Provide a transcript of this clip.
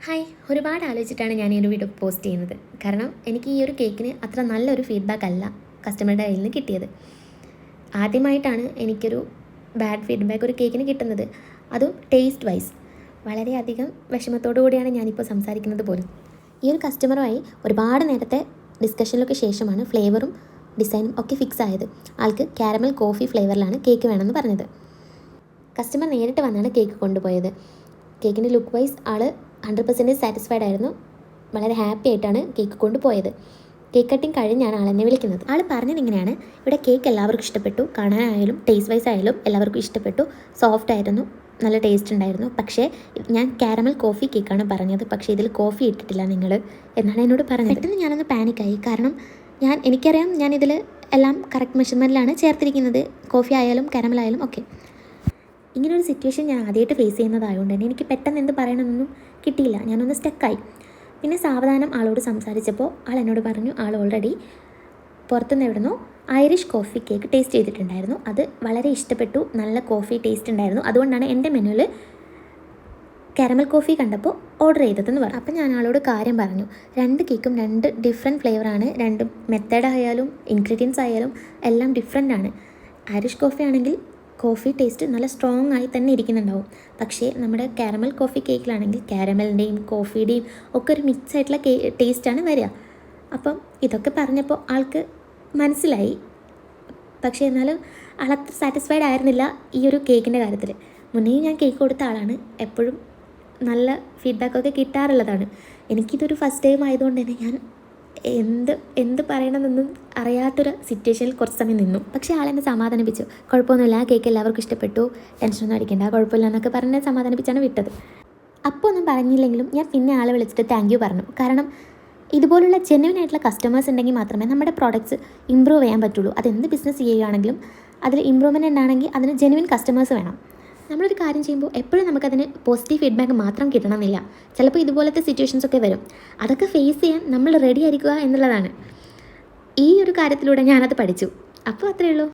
Hi, ഒരുപാട് ആലോചിച്ചിട്ടാണ് ഞാൻ ഈ ഒരു വീഡിയോ പോസ്റ്റ് ചെയ്യുന്നത്. കാരണം എനിക്ക് ഈ ഒരു കേക്കിന് അത്ര നല്ലൊരു ഫീഡ്ബാക്ക് അല്ല കസ്റ്റമറുടെ കയ്യിൽ നിന്ന് കിട്ടിയത്. ആദ്യമായിട്ടാണ് എനിക്കൊരു ബാഡ് ഫീഡ്ബാക്ക് ഒരു കേക്കിന് കിട്ടുന്നത്, അതും ടേസ്റ്റ് വൈസ്. വളരെയധികം വിഷമത്തോടു കൂടിയാണ് ഞാനിപ്പോൾ സംസാരിക്കുന്നത് പോലും. ഈ ഒരു കസ്റ്റമറുമായി ഒരുപാട് നേരത്തെ ഡിസ്കഷനിലൊക്കെ ശേഷമാണ് ഫ്ലേവറും ഡിസൈനും ഒക്കെ ഫിക്സ് ആയത്. ആൾക്ക് കാരമൽ കോഫി ഫ്ലേവറിലാണ് കേക്ക് വേണമെന്ന് പറഞ്ഞത്. കസ്റ്റമർ നേരിട്ട് വന്നാണ് കേക്ക് കൊണ്ടുപോയത്. കേക്കിൻ്റെ ലുക്ക് വൈസ് ആൾ 100% സാറ്റിസ്ഫൈഡ് ആയിരുന്നു. വളരെ ഹാപ്പി ആയിട്ടാണ് കേക്ക് കൊണ്ടുപോയത്. കേക്ക് കട്ടിങ് കഴിഞ്ഞാണ് ആളെന്നെ വിളിക്കുന്നത്. ആൾ പറഞ്ഞത് ഇങ്ങനെയാണ്: ഇവിടെ കേക്ക് എല്ലാവർക്കും ഇഷ്ടപ്പെട്ടു, കാണാനായാലും ടേസ്റ്റ് വൈസ് ആയാലും എല്ലാവർക്കും ഇഷ്ടപ്പെട്ടു, സോഫ്റ്റ് ആയിരുന്നു, നല്ല ടേസ്റ്റ് ഉണ്ടായിരുന്നു. പക്ഷേ ഞാൻ കാരമൽ കോഫി കേക്കാണ് പറഞ്ഞത്, പക്ഷേ ഇതിൽ കോഫി ഇട്ടിട്ടില്ല നിങ്ങൾ എന്നാണ് എന്നോട് പറഞ്ഞത്. പെട്ടെന്ന് ഞാനൊന്ന് പാനിക്കായി. കാരണം എനിക്കറിയാം ഞാൻ ഇതിൽ എല്ലാം കറക്റ്റ് മെഷർമെൻറ്റിലാണ് ചേർത്തിരിക്കുന്നത്, കോഫി ആയാലും കാരമൽ ആയാലും ഒക്കെ. ഇങ്ങനൊരു സിറ്റുവേഷൻ ഞാൻ ആദ്യമായിട്ട് ഫേസ് ചെയ്യുന്നതായതുകൊണ്ട് തന്നെ എനിക്ക് പെട്ടെന്ന് എന്ത് പറയണമെന്നൊന്നും കിട്ടിയില്ല. ഞാനൊന്ന് സ്റ്റക്കായി. പിന്നെ സാവധാനം ആളോട് സംസാരിച്ചപ്പോൾ ആൾ എന്നോട് പറഞ്ഞു ആൾ ഓൾറെഡി പുറത്തുനിന്ന് എവിടുന്നോ ഐറിഷ് കോഫി കേക്ക് ടേസ്റ്റ് ചെയ്തിട്ടുണ്ടായിരുന്നു, അത് വളരെ ഇഷ്ടപ്പെട്ടു, നല്ല കോഫി ടേസ്റ്റ് ഉണ്ടായിരുന്നു, അതുകൊണ്ടാണ് എൻ്റെ മെനുവിൽ കാരമൽ കോഫി കണ്ടപ്പോൾ ഓർഡർ ചെയ്തതെന്ന് പറഞ്ഞു. അപ്പം ഞാൻ ആളോട് കാര്യം പറഞ്ഞു. 2 കേക്കും 2 ഡിഫറെൻറ്റ് ഫ്ലേവറാണ്, 2 മെത്തേഡായാലും ഇൻഗ്രീഡിയൻസ് ആയാലും എല്ലാം ഡിഫറെൻ്റ് ആണ്. ഐറിഷ് കോഫി ആണെങ്കിൽ കോഫി ടേസ്റ്റ് നല്ല സ്ട്രോങ് ആയി തന്നെ ഇരിക്കുന്നുണ്ടാവും. പക്ഷേ നമ്മുടെ കാരമൽ കോഫി കേക്കിലാണെങ്കിൽ കാരമലിൻ്റെയും കോഫിയുടെയും ഒക്കെ ഒരു മിക്സ് ആയിട്ടുള്ള ടേസ്റ്റാണ് വരിക. അപ്പം ഇതൊക്കെ പറഞ്ഞപ്പോൾ ആൾക്ക് മനസ്സിലായി. പക്ഷേ എന്നാലും ആളത്ര സാറ്റിസ്ഫൈഡ് ആയിരുന്നില്ല ഈ ഒരു കേക്കിൻ്റെ കാര്യത്തിൽ. മുന്നേ ഞാൻ കേക്ക് കൊടുത്ത ആളാണ്, എപ്പോഴും നല്ല ഫീഡ്ബാക്കൊക്കെ കിട്ടാറുള്ളതാണ്. എനിക്കിതൊരു ഫസ്റ്റ് ടൈം ആയതുകൊണ്ട് തന്നെ ഞാൻ എന്ത് പറയണമെന്നൊന്നും അറിയാത്തൊരു സിറ്റുവേഷനിൽ കുറച്ച് സമയം നിന്നു. പക്ഷേ ആളെന്നെ സമാധാനിപ്പിച്ചു. കുഴപ്പമൊന്നുമില്ല, കേക്ക് എല്ലാവർക്കും ഇഷ്ടപ്പെട്ടു, ടെൻഷനൊന്നും അടിക്കേണ്ട, കുഴപ്പമില്ല എന്നൊക്കെ പറഞ്ഞ് സമാധാനിപ്പിച്ചാണ് വിട്ടത്. അപ്പോൾ ഒന്നും പറഞ്ഞില്ലെങ്കിലും ഞാൻ പിന്നെ ആളെ വിളിച്ചിട്ട് താങ്ക് യു പറഞ്ഞു. കാരണം ഇതുപോലുള്ള ജെന്യുവൻ ആയിട്ടുള്ള കസ്റ്റമേഴ്സ് ഉണ്ടെങ്കിൽ മാത്രമേ നമ്മുടെ പ്രോഡക്റ്റ്സ് ഇമ്പ്രൂവ് ചെയ്യാൻ പറ്റുള്ളൂ. അതെന്ത് ബിസിനസ് ചെയ്യുകയാണെങ്കിലും അതിൽ ഇമ്പ്രൂവ്മെൻ്റ് ഉണ്ടാണെങ്കിൽ അതിന് ജെന്യുവൻ കസ്റ്റമേഴ്സ് വേണം. നമ്മളൊരു കാര്യം ചെയ്യുമ്പോൾ എപ്പോഴും നമുക്കതിന് പോസിറ്റീവ് ഫീഡ്ബാക്ക് മാത്രം കിട്ടണമെന്നില്ല. ചിലപ്പോൾ ഇതുപോലത്തെ സിറ്റുവേഷൻസ് ഒക്കെ വരും. അതൊക്കെ ഫേസ് ചെയ്യാൻ നമ്മൾ റെഡി ആയിരിക്കുക എന്നുള്ളതാണ്. ഈ ഒരു കാര്യത്തിലൂടെ ഞാനത് പഠിച്ചു. അപ്പോൾ അത്രയേ ഉള്ളൂ.